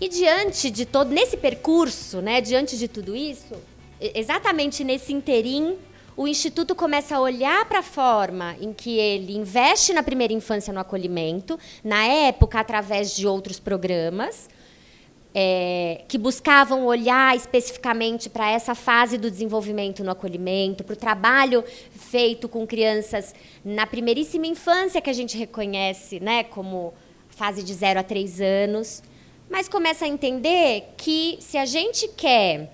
E diante de todo, nesse percurso, né, diante de tudo isso, exatamente nesse interim, o Instituto começa a olhar para a forma em que ele investe na primeira infância no acolhimento, na época, através de outros programas, que buscavam olhar especificamente para essa fase do desenvolvimento no acolhimento, para o trabalho feito com crianças na primeiríssima infância, que a gente reconhece, né, como fase de 0 a 3 anos, mas começa a entender que, se a gente quer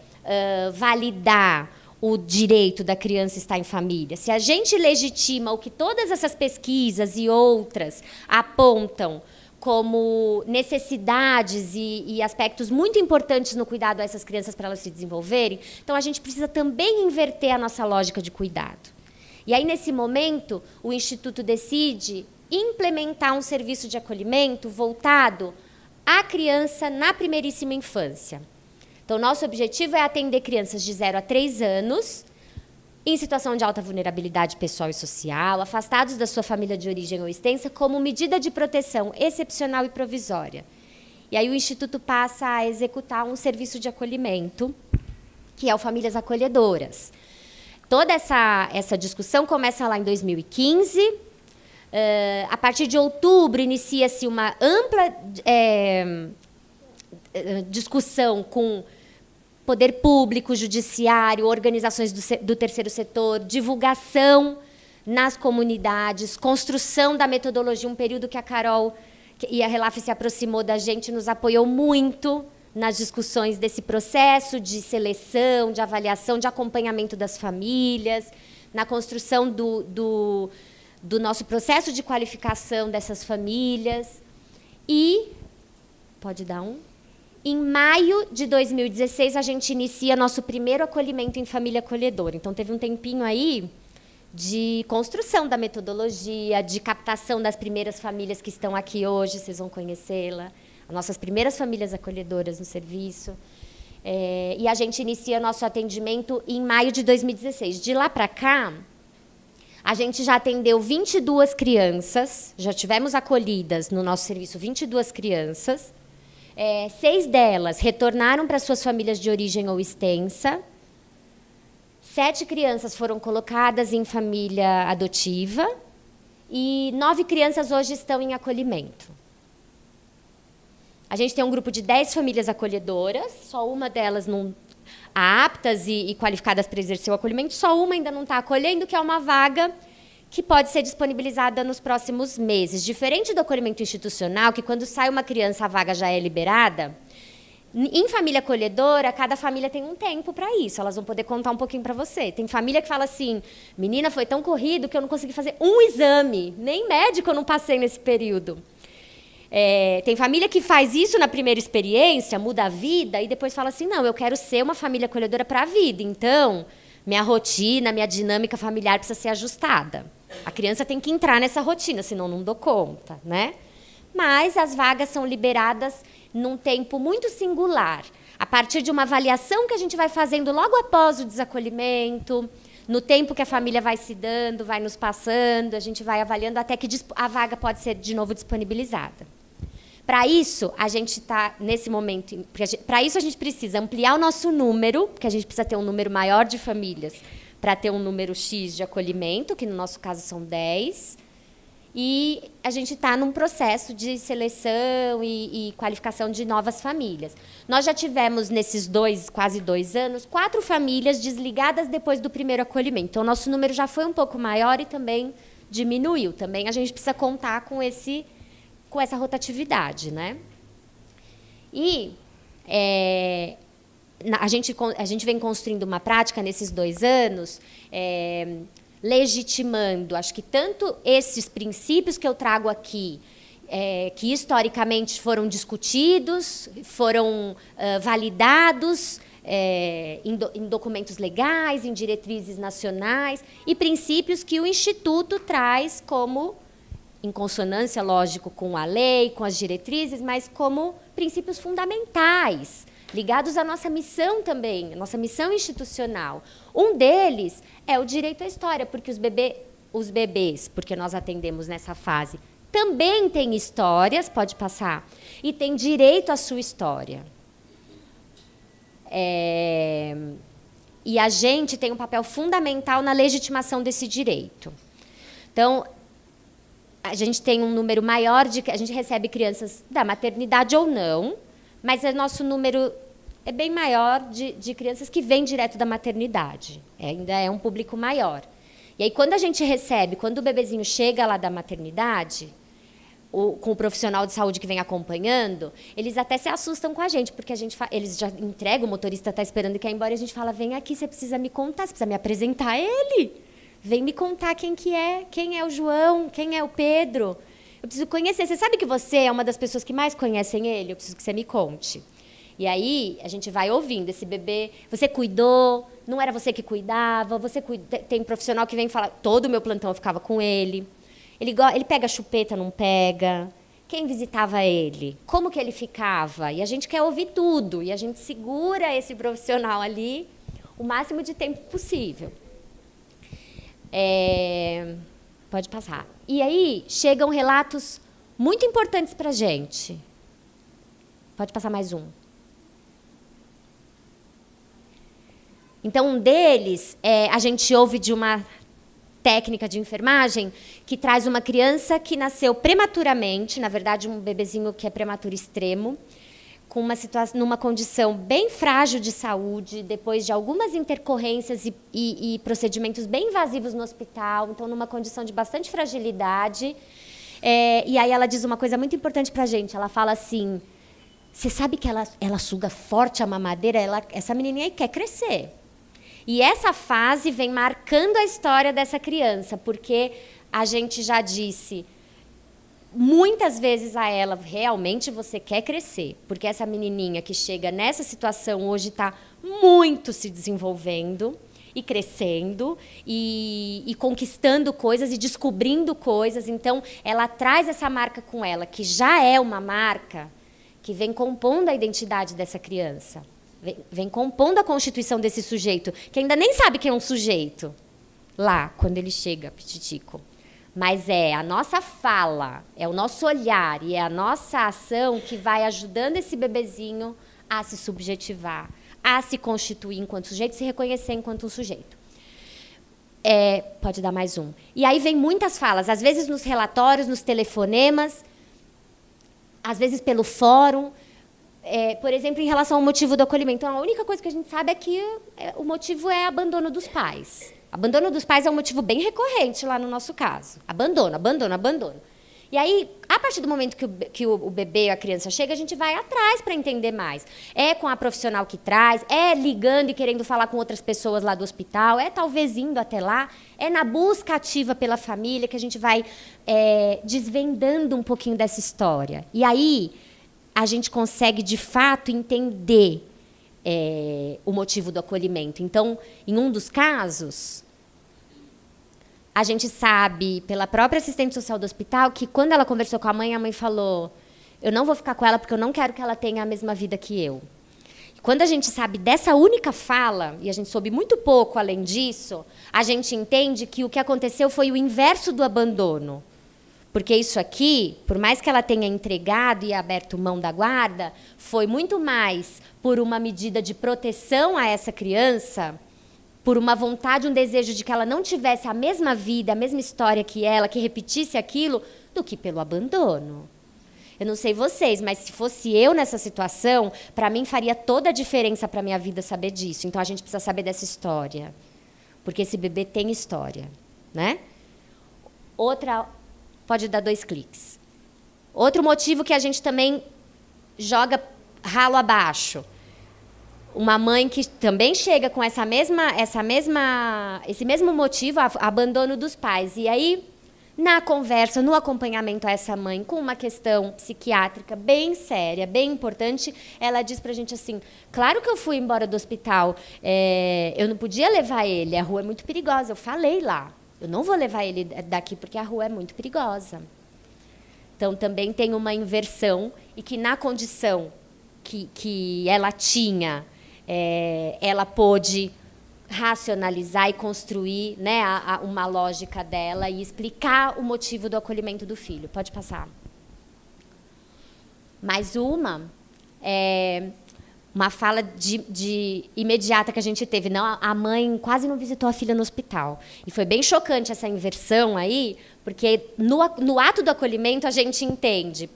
validar o direito da criança estar em família, se a gente legitima o que todas essas pesquisas e outras apontam como necessidades e aspectos muito importantes no cuidado a essas crianças para elas se desenvolverem, então a gente precisa também inverter a nossa lógica de cuidado. E aí, nesse momento, o Instituto decide implementar um serviço de acolhimento voltado à criança na primeiríssima infância. Então, nosso objetivo é atender crianças de 0 a 3 anos, em situação de alta vulnerabilidade pessoal e social, afastados da sua família de origem ou extensa, como medida de proteção excepcional e provisória. E aí o Instituto passa a executar um serviço de acolhimento, que é o Famílias Acolhedoras. Toda essa discussão começa lá em 2015. A partir de outubro, inicia-se uma ampla discussão com poder público, judiciário, organizações do terceiro setor, divulgação nas comunidades, construção da metodologia, um período que a Carol e a Relaf se aproximou da gente, nos apoiou muito nas discussões desse processo de seleção, de avaliação, de acompanhamento das famílias, na construção do nosso processo de qualificação dessas famílias. E, pode dar um? Em maio de 2016, a gente inicia nosso primeiro acolhimento em família acolhedora. Então, teve um tempinho aí de construção da metodologia, de captação das primeiras famílias que estão aqui hoje, vocês vão conhecê-la, as nossas primeiras famílias acolhedoras no serviço. E a gente inicia nosso atendimento em maio de 2016. De lá para cá, a gente já atendeu 22 crianças, já tivemos acolhidas no nosso serviço 22 crianças. 6 delas retornaram para suas famílias de origem ou extensa. 7 crianças foram colocadas em família adotiva. E 9 crianças hoje estão em acolhimento. A gente tem um grupo de 10 famílias acolhedoras, só uma delas não aptas e qualificadas para exercer o acolhimento, só uma ainda não está acolhendo, que é uma vaga que pode ser disponibilizada nos próximos meses. Diferente do acolhimento institucional, que quando sai uma criança, a vaga já é liberada, em família acolhedora, cada família tem um tempo para isso, elas vão poder contar um pouquinho para você. Tem família que fala assim, menina, foi tão corrido que eu não consegui fazer um exame, nem médico eu não passei nesse período. Tem família que faz isso na primeira experiência, muda a vida, e depois fala assim, não, eu quero ser uma família acolhedora para a vida, então minha rotina, minha dinâmica familiar precisa ser ajustada. A criança tem que entrar nessa rotina, senão não dou conta, né? Mas as vagas são liberadas num tempo muito singular, a partir de uma avaliação que a gente vai fazendo logo após o desacolhimento, no tempo que a família vai se dando, vai nos passando, a gente vai avaliando até que a vaga pode ser de novo disponibilizada. Para isso, a gente está nesse momento. Para isso, a gente precisa ampliar o nosso número, porque a gente precisa ter um número maior de famílias para ter um número X de acolhimento, que no nosso caso são 10. E a gente está num processo de seleção e qualificação de novas famílias. Nós já tivemos, nesses quase 2 anos, 4 famílias desligadas depois do primeiro acolhimento. Então, o nosso número já foi um pouco maior e também diminuiu. Também a gente precisa contar com essa rotatividade, né? E a gente vem construindo uma prática nesses 2 anos, legitimando, acho que tanto esses princípios que eu trago aqui, que historicamente foram discutidos, foram validados em documentos legais, em diretrizes nacionais, e princípios que o Instituto traz como, em consonância, lógico, com a lei, com as diretrizes, mas como princípios fundamentais, ligados à nossa missão também, a nossa missão institucional. Um deles é o direito à história, porque os bebês, porque nós atendemos nessa fase, também tem histórias, pode passar, e tem direito à sua história. E a gente tem um papel fundamental na legitimação desse direito. Então, a gente tem um número maior a gente recebe crianças da maternidade ou não, mas o nosso número é bem maior de crianças que vêm direto da maternidade. Ainda é um público maior. E aí, quando a gente recebe, quando o bebezinho chega lá da maternidade, com o profissional de saúde que vem acompanhando, eles até se assustam com a gente, porque eles já entregam, o motorista está esperando e quer ir embora, e a gente fala, vem aqui, você precisa me contar, você precisa me apresentar ele. Vem me contar quem é o João, quem é o Pedro. Eu preciso conhecer. Você sabe que você é uma das pessoas que mais conhecem ele? Eu preciso que você me conte. E aí, a gente vai ouvindo esse bebê. Você cuidou? Não era você que cuidava? Tem um profissional que vem falar. Todo o meu plantão eu ficava com ele. Ele pega a chupeta, não pega? Quem visitava ele? Como que ele ficava? E a gente quer ouvir tudo. E a gente segura esse profissional ali o máximo de tempo possível. Pode passar. E aí, chegam relatos muito importantes para a gente. Pode passar mais um. Então, um deles, a gente ouve de uma técnica de enfermagem que traz uma criança que nasceu prematuramente, na verdade, um bebezinho que é prematuro extremo, com numa condição bem frágil de saúde, depois de algumas intercorrências e procedimentos bem invasivos no hospital, então numa condição de bastante fragilidade. E aí ela diz uma coisa muito importante para a gente, ela fala assim, você sabe que ela suga forte a mamadeira, essa menininha aí quer crescer. E essa fase vem marcando a história dessa criança, porque a gente já disse muitas vezes a ela, realmente você quer crescer, porque essa menininha que chega nessa situação hoje está muito se desenvolvendo e crescendo e conquistando coisas e descobrindo coisas. Então, ela traz essa marca com ela, que já é uma marca que vem compondo a identidade dessa criança. Vem compondo a constituição desse sujeito, que ainda nem sabe que é um sujeito, lá, quando ele chega, pititico. Mas é a nossa fala, é o nosso olhar e é a nossa ação que vai ajudando esse bebezinho a se subjetivar, a se constituir enquanto sujeito, se reconhecer enquanto um sujeito. Pode dar mais um. E aí vem muitas falas, às vezes nos relatórios, nos telefonemas, às vezes pelo fórum. Por exemplo, em relação ao motivo do acolhimento. Então, a única coisa que a gente sabe é que o motivo é abandono dos pais. Abandono dos pais é um motivo bem recorrente lá no nosso caso. Abandono, abandono, abandono. E aí, a partir do momento que o bebê, a criança chega, a gente vai atrás para entender mais. É com a profissional que traz, é ligando e querendo falar com outras pessoas lá do hospital, é talvez indo até lá, é na busca ativa pela família que a gente vai desvendando um pouquinho dessa história. E aí, a gente consegue, de fato, entender o motivo do acolhimento. Então, em um dos casos, a gente sabe, pela própria assistente social do hospital, que quando ela conversou com a mãe falou, eu não vou ficar com ela porque eu não quero que ela tenha a mesma vida que eu. E quando a gente sabe dessa única fala, e a gente soube muito pouco além disso, a gente entende que o que aconteceu foi o inverso do abandono. Porque isso aqui, por mais que ela tenha entregado e aberto mão da guarda, foi muito mais por uma medida de proteção a essa criança, por uma vontade, um desejo de que ela não tivesse a mesma vida, a mesma história que ela, que repetisse aquilo, do que pelo abandono. Eu não sei vocês, mas se fosse eu nessa situação, para mim faria toda a diferença para a minha vida saber disso. Então, a gente precisa saber dessa história. Porque esse bebê tem história, né? Outra... Pode dar 2 cliques. Outro motivo que a gente também joga ralo abaixo. Uma mãe que também chega com esse mesmo motivo, abandono dos pais. E aí, na conversa, no acompanhamento a essa mãe, com uma questão psiquiátrica bem séria, bem importante, ela diz pra gente assim, claro que eu fui embora do hospital, eu não podia levar ele, a rua é muito perigosa, eu falei lá. Eu não vou levar ele daqui porque a rua é muito perigosa. Então, também tem uma inversão e que, na condição que ela tinha, ela pôde racionalizar e construir, né, uma lógica dela e explicar o motivo do acolhimento do filho. Pode passar. Mais uma fala de imediata que a gente teve. Não, a mãe quase não visitou a filha no hospital. E foi bem chocante essa inversão aí, porque no ato do acolhimento a gente entende.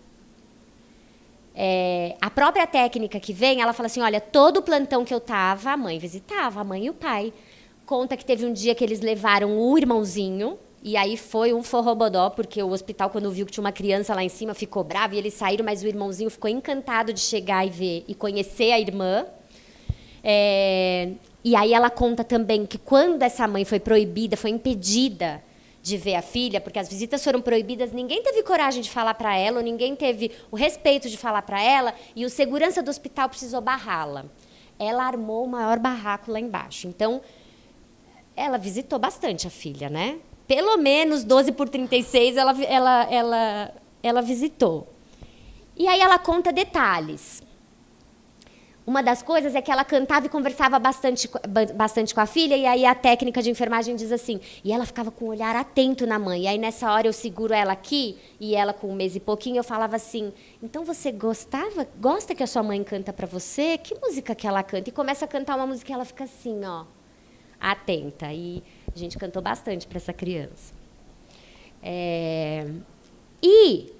A própria técnica que vem, ela fala assim, olha, todo o plantão que eu estava, a mãe visitava, a mãe e o pai. Conta que teve um dia que eles levaram o irmãozinho, e aí foi um forrobodó, porque o hospital, quando viu que tinha uma criança lá em cima, ficou bravo, e eles saíram, mas o irmãozinho ficou encantado de chegar e ver, e conhecer a irmã. E aí ela conta também que quando essa mãe foi proibida, foi impedida de ver a filha, porque as visitas foram proibidas, ninguém teve coragem de falar para ela, ou ninguém teve o respeito de falar para ela, e o segurança do hospital precisou barrá-la. Ela armou o maior barraco lá embaixo. Então, ela visitou bastante a filha, né? Pelo menos 12/36 ela visitou. E aí ela conta detalhes. Uma das coisas é que ela cantava e conversava bastante com a filha, e aí a técnica de enfermagem diz assim, e ela ficava com o olhar atento na mãe. E aí, nessa hora, eu seguro ela aqui, e ela com 1 mês e pouquinho, eu falava assim, então você gosta que a sua mãe canta para você? Que música que ela canta? E começa a cantar uma música e ela fica assim, ó, atenta. E a gente cantou bastante para essa criança. E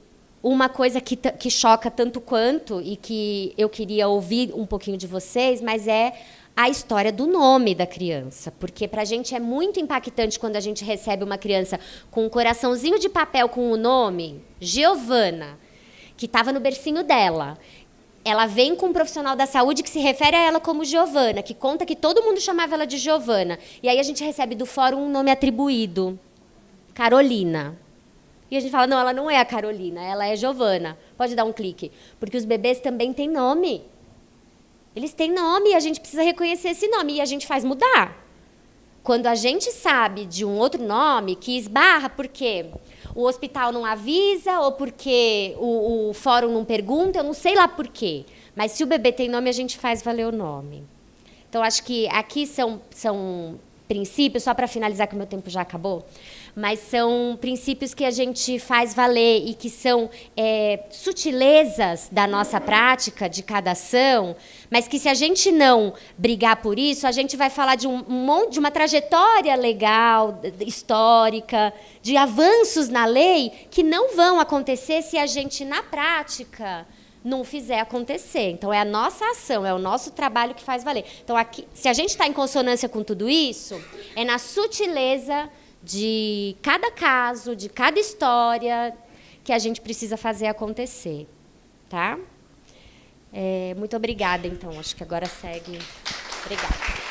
uma coisa que choca tanto quanto, e que eu queria ouvir um pouquinho de vocês, mas é a história do nome da criança. Porque para a gente é muito impactante quando a gente recebe uma criança com um coraçãozinho de papel com o nome, Giovana, que estava no bercinho dela. Ela vem com um profissional da saúde que se refere a ela como Giovana, que conta que todo mundo chamava ela de Giovana. E aí a gente recebe do fórum um nome atribuído, Carolina. E a gente fala, não, ela não é a Carolina, ela é Giovana. Pode dar um clique. Porque os bebês também têm nome. Eles têm nome e a gente precisa reconhecer esse nome. E a gente faz mudar. Quando a gente sabe de um outro nome que esbarra, porque o hospital não avisa ou porque o fórum não pergunta, eu não sei lá por quê. Mas se o bebê tem nome, a gente faz valer o nome. Então, acho que aqui são princípios, só para finalizar que o meu tempo já acabou, mas são princípios que a gente faz valer e que são sutilezas da nossa prática, de cada ação, mas que se a gente não brigar por isso, a gente vai falar de uma trajetória legal, histórica, de avanços na lei que não vão acontecer se a gente, na prática, não fizer acontecer. Então, é a nossa ação, é o nosso trabalho que faz valer. Então, aqui, se a gente está em consonância com tudo isso, é na sutileza de cada caso, de cada história, que a gente precisa fazer acontecer. Tá? Muito obrigada, então. Acho que agora segue. Obrigada.